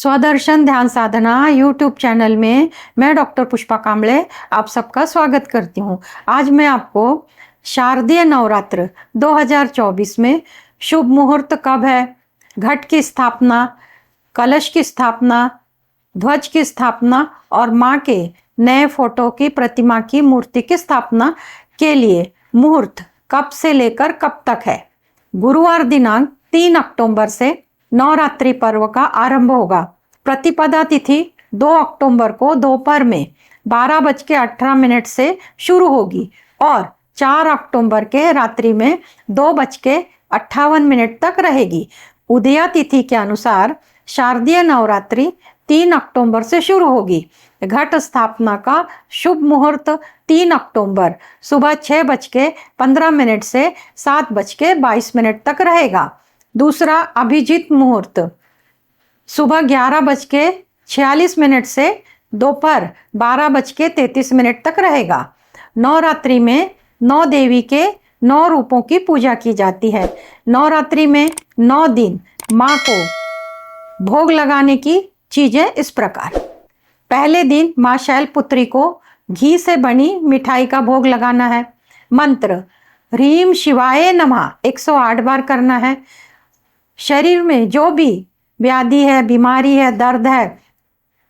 स्वदर्शन ध्यान साधना YouTube channel में मैं डॉक्टर पुष्पा कांबळे आप सबका स्वागत करती हूँ। आज मैं आपको शारदीय नवरात्र 2024 में शुभ मुहूर्त कब है, घट की स्थापना, कलश की स्थापना, ध्वज की स्थापना और माँ के नए फोटो की प्रतिमा की मूर्ति की स्थापना के लिए मुहूर्त कब से लेकर कब तक है। गुरुवार दिनांक 3 अक्टूबर से नवरात्रि पर्व का आरंभ होगा। प्रतिपदा तिथि 2 अक्टूबर को दोपहर में 12:18 से शुरू होगी और 4 अक्टूबर के रात्रि में 2:58 तक रहेगी। उदया तिथि के अनुसार शारदीय नवरात्रि 3 अक्टूबर से शुरू होगी। घट स्थापना का शुभ मुहूर्त 3 अक्टूबर सुबह 6:15 से 7:22 तक रहेगा। दूसरा अभिजीत मुहूर्त सुबह 11:46 से दोपहर 12:33 तक रहेगा। नवरात्रि में 9 देवी के 9 रूपों की पूजा की जाती है। नवरात्रि में 9 दिन माँ को भोग लगाने की चीजें इस प्रकार। पहले दिन माँ शैलपुत्री को घी से बनी मिठाई का भोग लगाना है। मंत्र ह्रीम शिवाय नमः 108 बार करना है। शरीर में जो भी व्याधि है, बीमारी है, दर्द है,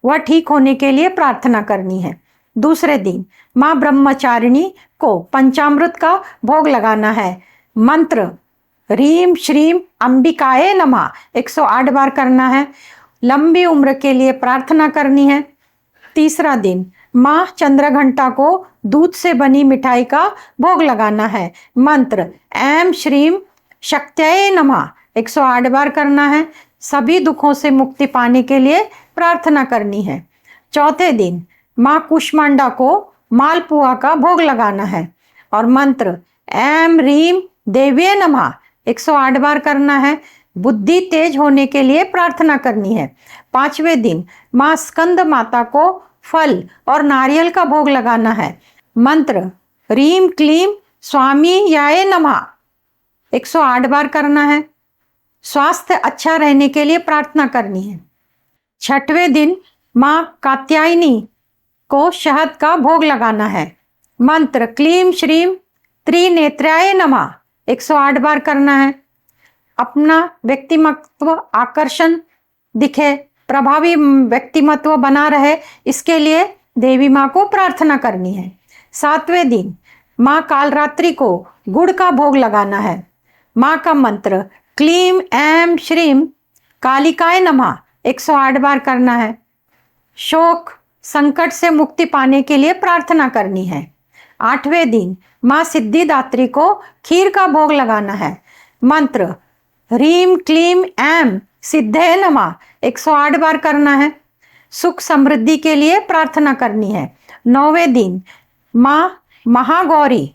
वह ठीक होने के लिए प्रार्थना करनी है। दूसरे दिन माँ ब्रह्मचारिणी को पंचामृत का भोग लगाना है। मंत्र ह्रीम श्रीम अंबिकाय नमः 108 बार करना है। लंबी उम्र के लिए प्रार्थना करनी है। तीसरा दिन माँ चंद्रघंटा को दूध से बनी मिठाई का भोग लगाना है। मंत्र ऐम श्रीम शक्त्याय नमः 108 बार करना है। सभी दुखों से मुक्ति पाने के लिए प्रार्थना करनी है। चौथे दिन माँ कुष्मांडा को मालपुआ का भोग लगाना है और मंत्र ऐम रीम देव्ये नमः 108 बार करना है। बुद्धि तेज होने के लिए प्रार्थना करनी है। पांचवें दिन माँ स्कंद माता को फल और नारियल का भोग लगाना है। मंत्र रीम क्लीम स्वामी याय नमः 108 बार करना है। स्वास्थ्य अच्छा रहने के लिए प्रार्थना करनी है। छठवें दिन माँ कात्यायनी को शहद का भोग लगाना है। मंत्र क्लीम श्रीम त्रिनेत्राय नमः 108 बार करना है। अपना व्यक्तिमत्व आकर्षण दिखे, प्रभावी व्यक्तिमत्व बना रहे, इसके लिए देवी माँ को प्रार्थना करनी है। सातवें दिन माँ कालरात्रि को गुड़ का भोग लगाना है। माँ का मंत्र क्लीम ऐम श्रीम कालिकाय नमः 108 बार करना है। शोक संकट से मुक्ति पाने के लिए प्रार्थना करनी है। आठवें दिन माँ सिद्धिदात्री को खीर का भोग लगाना है। मंत्र ह्रीम क्लीम ऐम सिद्धे नमः 108 बार करना है। सुख समृद्धि के लिए प्रार्थना करनी है। 9वें दिन माँ महागौरी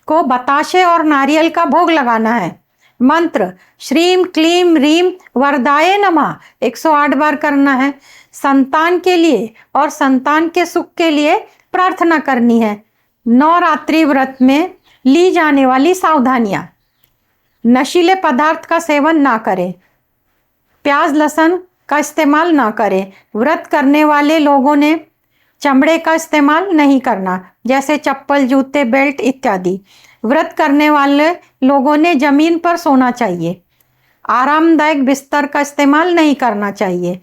को बताशे और नारियल का भोग लगाना है। मंत्र श्रीम क्लीम रीम वरदाय नमः 108 बार करना है। संतान के लिए और संतान के सुख के लिए प्रार्थना करनी है। नवरात्रि व्रत में ली जाने वाली सावधानियां: नशीले पदार्थ का सेवन ना करें, प्याज लहसुन का इस्तेमाल ना करें। व्रत करने वाले लोगों ने चमड़े का इस्तेमाल नहीं करना, जैसे चप्पल, जूते, बेल्ट इत्यादि। व्रत करने वाले लोगों ने जमीन पर सोना चाहिए। आरामदायक बिस्तर का इस्तेमाल नहीं करना चाहिए।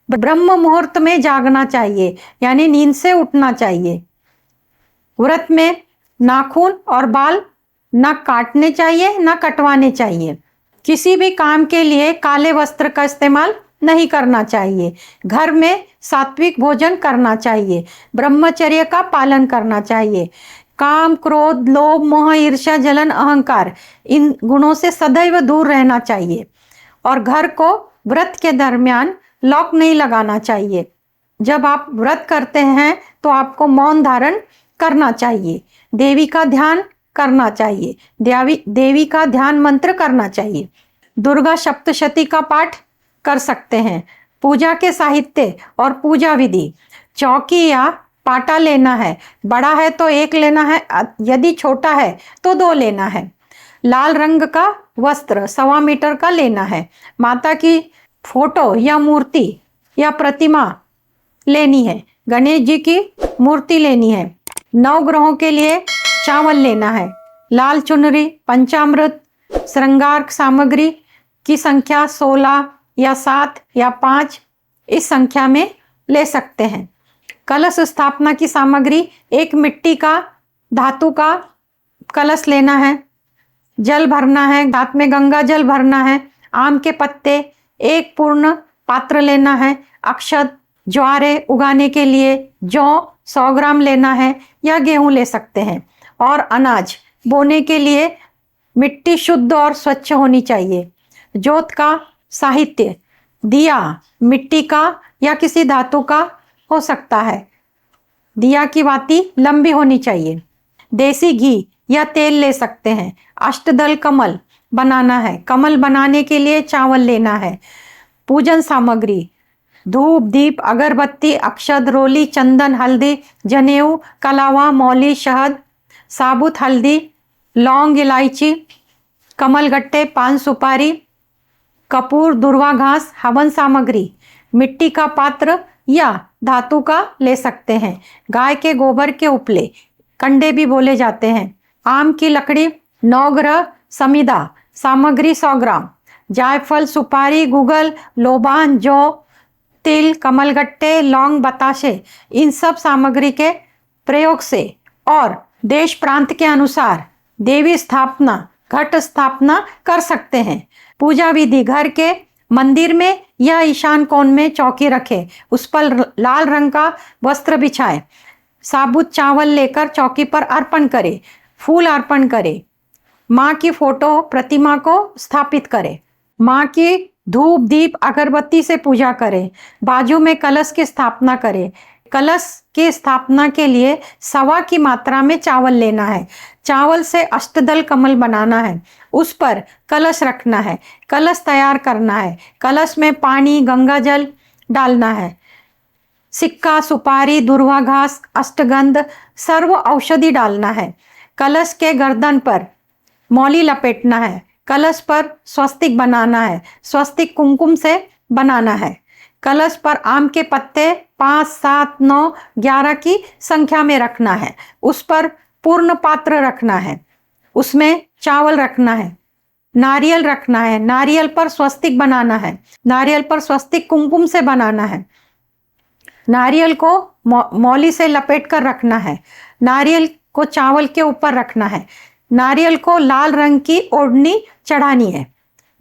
ब्रह्म मुहूर्त में जागना चाहिए, यानी नींद से उठना चाहिए। व्रत में नाखून और बाल न काटने चाहिए, न कटवाने चाहिए। किसी भी काम के लिए काले वस्त्र का इस्तेमाल नहीं करना चाहिए। घर में सात्विक भोजन करना चाहिए। ब्रह्मचर्य का पालन करना चाहिए। काम, क्रोध, लोभ, मोह, ईर्ष्या, जलन, अहंकार, इन गुणों से सदैव दूर रहना चाहिए। और घर को व्रत के दरमियान लॉक नहीं लगाना चाहिए। जब आप व्रत करते हैं तो आपको मौन धारण करना चाहिए। देवी का ध्यान करना चाहिए। देवी का ध्यान मंत्र करना चाहिए। दुर्गा सप्तशती का पाठ कर सकते हैं। पूजा के साहित्य और पूजा विधि: चौकी या पाटा लेना है। बड़ा है तो 1 लेना है, यदि छोटा है तो 2 लेना है। लाल रंग का वस्त्र 1.25 मीटर का लेना है। माता की फोटो या मूर्ति या प्रतिमा लेनी है, गणेश जी की मूर्ति लेनी है। 9 ग्रहों के लिए चावल लेना है। लाल चुनरी, पंचामृत, श्रृंगार सामग्री की संख्या 16 या 7 या 5 इस संख्या में ले सकते हैं। कलश स्थापना की सामग्री, एक मिट्टी का धातु का कलश लेना है, जल भरना है, हाथ में गंगा जल भरना है, आम के पत्ते, एक पूर्ण पात्र लेना है, अक्षत, ज्वारे उगाने के लिए जौ 100 ग्राम लेना है या गेहूं ले सकते हैं, और अनाज बोने के लिए मिट्टी शुद्ध और स्वच्छ होनी चाहिए। जोत का साहित्य, दिया मिट्टी का या किसी धातु का हो सकता है, दिया की बाती लंबी होनी चाहिए। देसी घी या तेल ले सकते हैं। अष्टदल कमल बनाना है, कमल बनाने के लिए चावल लेना है। पूजन सामग्री, धूप, दीप, अगरबत्ती, अक्षत, रोली, चंदन, हल्दी, जनेऊ, कलावा, मौली, शहद, साबुत हल्दी, लौंग, इलायची, कमल गट्टे, पान सुपारी, कपूर, दुर्वा घास। हवन सामग्री, मिट्टी का पात्र या धातु का ले सकते हैं। गाय के गोबर के उपले, कंडे भी बोले जाते हैं। आम की लकड़ी, 9 ग्रह समिदा सामग्री 100 ग्राम। जायफल, सुपारी, गुगल, लोबान, जौ, तिल, कमलगट्टे, लौंग, बताशे, इन सब सामग्री के प्रयोग से और देश प्रांत के अनुसार देवी स्थापना, घट स्थापना कर सकते हैं। पूजा विधि, घर के मंदिर में या ईशान कोण में चौकी रखें, उस पर लाल रंग का वस्त्र बिछाएं, साबुत चावल लेकर चौकी पर अर्पण करें, फूल अर्पण करें। माँ की फोटो प्रतिमा को स्थापित करें। माँ की धूप, दीप, अगरबत्ती से पूजा करें। बाजू में कलश की स्थापना करें। कलश की स्थापना के लिए 1/2 की मात्रा में चावल लेना है। चावल से अष्टदल कमल बनाना है, उस पर कलश रखना है, कलश तैयार करना है। कलश में पानी, गंगा जल डालना है। सिक्का, सुपारी, दुर्वा घास, अष्टगंध, सर्व औषधि डालना है। कलश के गर्दन पर मौली लपेटना है। कलश पर स्वस्तिक बनाना है, स्वस्तिक कुमकुम से बनाना है। कलश पर आम के पत्ते 5, 7, 9, 11 की संख्या में रखना है। उस पर पूर्ण पात्र रखना है, उसमें चावल रखना है, नारियल रखना है, नारियल पर स्वस्तिक बनाना है, नारियल पर स्वस्तिक कुमकुम से बनाना है। नारियल को मौली से लपेट कर रखना है। नारियल को चावल के ऊपर रखना है। नारियल को लाल रंग की ओढ़नी चढ़ानी है।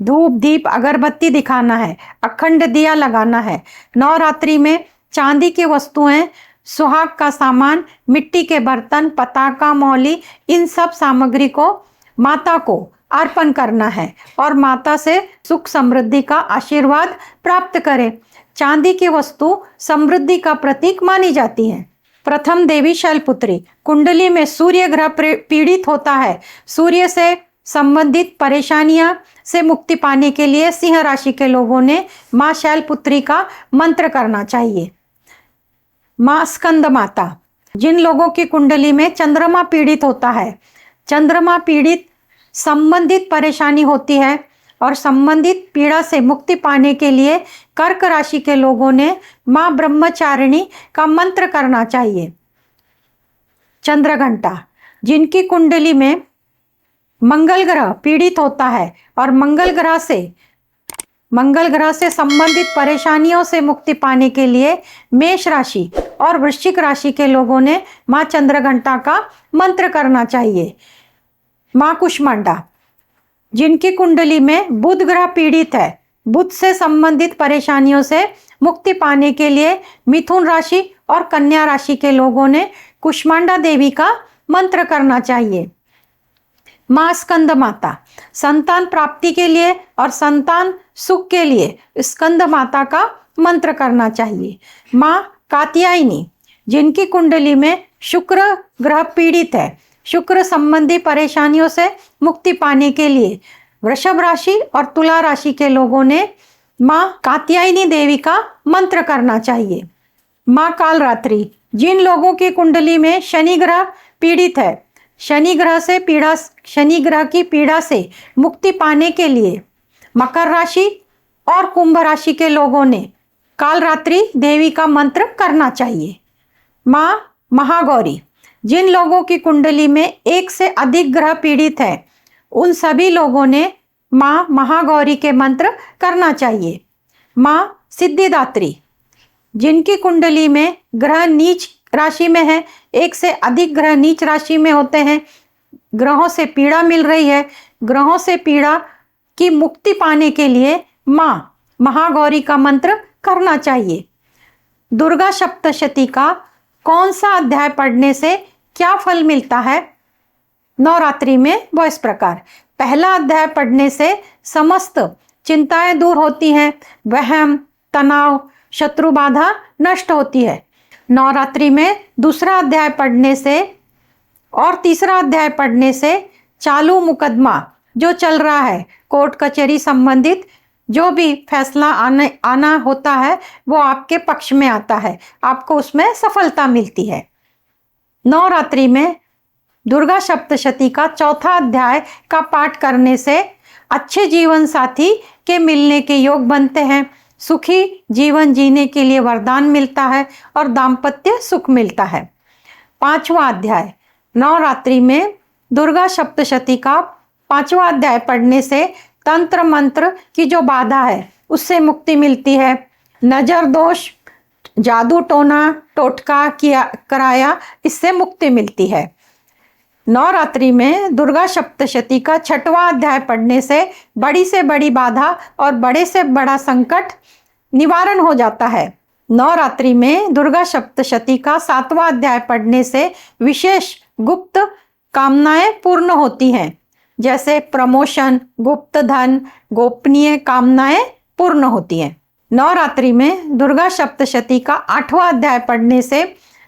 धूप, दीप, अगरबत्ती दिखाना है। अखंड दिया लगाना है। नवरात्रि में चांदी की वस्तुएं, सुहाग का सामान, मिट्टी के बर्तन, पताका, मौली, इन सब सामग्री को माता को अर्पण करना है और माता से सुख समृद्धि का आशीर्वाद प्राप्त करें। चांदी की वस्तु समृद्धि का प्रतीक मानी जाती है। प्रथम देवी शैलपुत्री, कुंडली में सूर्य ग्रह पीड़ित होता है। सूर्य से संबंधित परेशानियां से मुक्ति पाने के लिए सिंह राशि के लोगों ने माँ शैलपुत्री का मंत्र करना चाहिए। माँ स्कंद माता, जिन लोगों की कुंडली में चंद्रमा पीड़ित होता है, चंद्रमा पीड़ित संबंधित परेशानी होती है और संबंधित पीड़ा से मुक्ति पाने के लिए कर्क राशि के लोगों ने माँ ब्रह्मचारिणी का मंत्र करना चाहिए। चंद्रघंटा, जिनकी कुंडली में मंगल ग्रह पीड़ित होता है और मंगल ग्रह से संबंधित परेशानियों से मुक्ति पाने के लिए मेष राशि और वृश्चिक राशि के लोगों ने माँ चंद्रघंटा का मंत्र करना चाहिए। माँ कुष्मांडा, जिनकी कुंडली में बुध ग्रह पीड़ित है, बुध से संबंधित परेशानियों से मुक्ति पाने के लिए मिथुन राशि और कन्या राशि के लोगों ने कुष्मांडा देवी का मंत्र करना चाहिए। माँ स्कंद माता, संतान प्राप्ति के लिए और संतान सुख के लिए स्कंद माता का मंत्र करना चाहिए। माँ कात्यायनी, जिनकी कुंडली में शुक्र ग्रह पीड़ित है, शुक्र संबंधी परेशानियों से मुक्ति पाने के लिए वृषभ राशि और तुला राशि के लोगों ने माँ कात्यायनी देवी का मंत्र करना चाहिए। माँ कालरात्रि, जिन लोगों की कुंडली में शनि ग्रह पीड़ित है, शनि ग्रह की पीड़ा से मुक्ति पाने के लिए मकर राशि और कुंभ राशि के लोगों ने कालरात्रि देवी का मंत्र करना चाहिए। माँ महागौरी, जिन लोगों की कुंडली में एक से अधिक ग्रह पीड़ित है उन सभी लोगों ने माँ महागौरी के मंत्र करना चाहिए। माँ सिद्धिदात्री, जिनकी कुंडली में ग्रह नीच राशि में है, एक से अधिक ग्रह नीच राशि में होते हैं, ग्रहों से पीड़ा मिल रही है, ग्रहों से पीड़ा की मुक्ति पाने के लिए माँ महागौरी का मंत्र करना चाहिए। दुर्गा सप्तशती का कौन सा अध्याय पढ़ने से क्या फल मिलता है नवरात्रि में, वो इस प्रकार। पहला अध्याय पढ़ने से समस्त चिंताएं दूर होती हैं, वहम तनाव शत्रु बाधा नष्ट होती है। नवरात्रि में दूसरा अध्याय पढ़ने से और तीसरा अध्याय पढ़ने से चालू मुकदमा जो चल रहा है, कोर्ट कचहरी संबंधित जो भी फैसला आना होता है वो आपके पक्ष में आता है, आपको उसमें सफलता मिलती है। नवरात्रि में दुर्गा सप्तशती का चौथा अध्याय का पाठ करने से अच्छे जीवन साथी के मिलने के योग बनते हैं, सुखी जीवन जीने के लिए वरदान मिलता है और दाम्पत्य सुख मिलता है। पांचवा अध्याय, नवरात्रि में दुर्गा सप्तशती का पांचवा अध्याय पढ़ने से तंत्र मंत्र की जो बाधा है उससे मुक्ति मिलती है। नजर दोष, जादू टोना टोटका किया कराया, इससे मुक्ति मिलती है। नवरात्रि में दुर्गा सप्तशती का छठवां अध्याय पढ़ने से बड़ी बाधा और बड़े से बड़ा संकट निवारण हो जाता है। नवरात्रि में दुर्गा सप्तशती का सातवां अध्याय पढ़ने से विशेष गुप्त कामनाएं पूर्ण होती हैं, जैसे प्रमोशन, गुप्त धन, गोपनीय कामनाएं पूर्ण होती हैं। नवरात्रि में दुर्गा सप्तशती का आठवां अध्याय पढ़ने से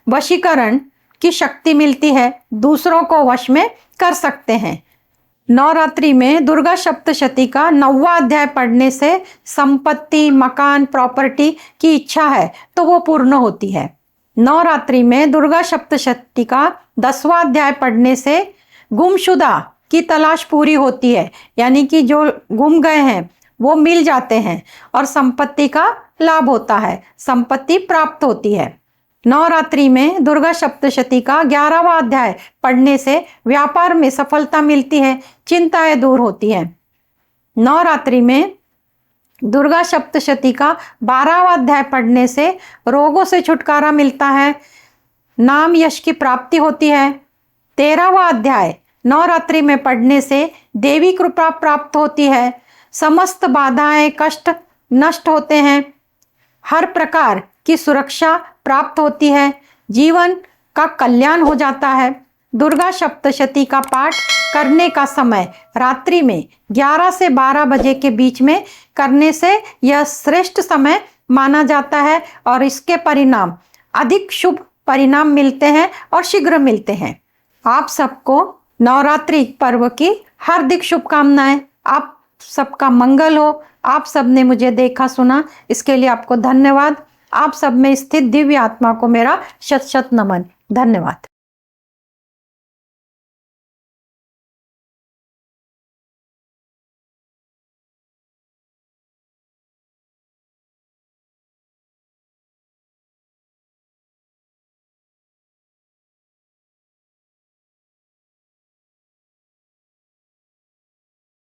वशीकरण की शक्ति मिलती है, दूसरों को वश में कर सकते हैं। नवरात्रि में दुर्गा सप्तशती का नौवां अध्याय पढ़ने से संपत्ति, मकान, प्रॉपर्टी की इच्छा है तो वो पूर्ण होती है। नवरात्रि में दुर्गा सप्तशती का 10वां अध्याय पढ़ने से गुमशुदा की तलाश पूरी होती है, यानी कि जो गुम गए हैं वो मिल जाते हैं और संपत्ति का लाभ होता है, संपत्ति प्राप्त होती है। नवरात्रि में दुर्गा सप्तशती का 11वां अध्याय पढ़ने से व्यापार में सफलता मिलती है, चिंताएं दूर होती हैं। नवरात्रि में दुर्गा सप्तशती का 12वां अध्याय पढ़ने से रोगों से छुटकारा मिलता है, नाम यश की प्राप्ति होती है। 13वां अध्याय नवरात्रि में पढ़ने से देवी कृपा प्राप्त होती है, समस्त बाधाएं कष्ट नष्ट होते हैं, हर प्रकार की सुरक्षा प्राप्त होती है, जीवन का कल्याण हो जाता है। दुर्गा सप्तशती का पाठ करने का समय रात्रि में 11 से 12 बजे के बीच में करने से यह श्रेष्ठ समय माना जाता है और इसके परिणाम अधिक शुभ परिणाम मिलते हैं और शीघ्र मिलते हैं। आप सबको नवरात्रि पर्व की हार्दिक शुभकामनाएं। आप सबका मंगल हो। आप सबने मुझे देखा सुना, इसके लिए आपको धन्यवाद। आप सब में स्थित दिव्य आत्मा को मेरा शत शत नमन। धन्यवाद।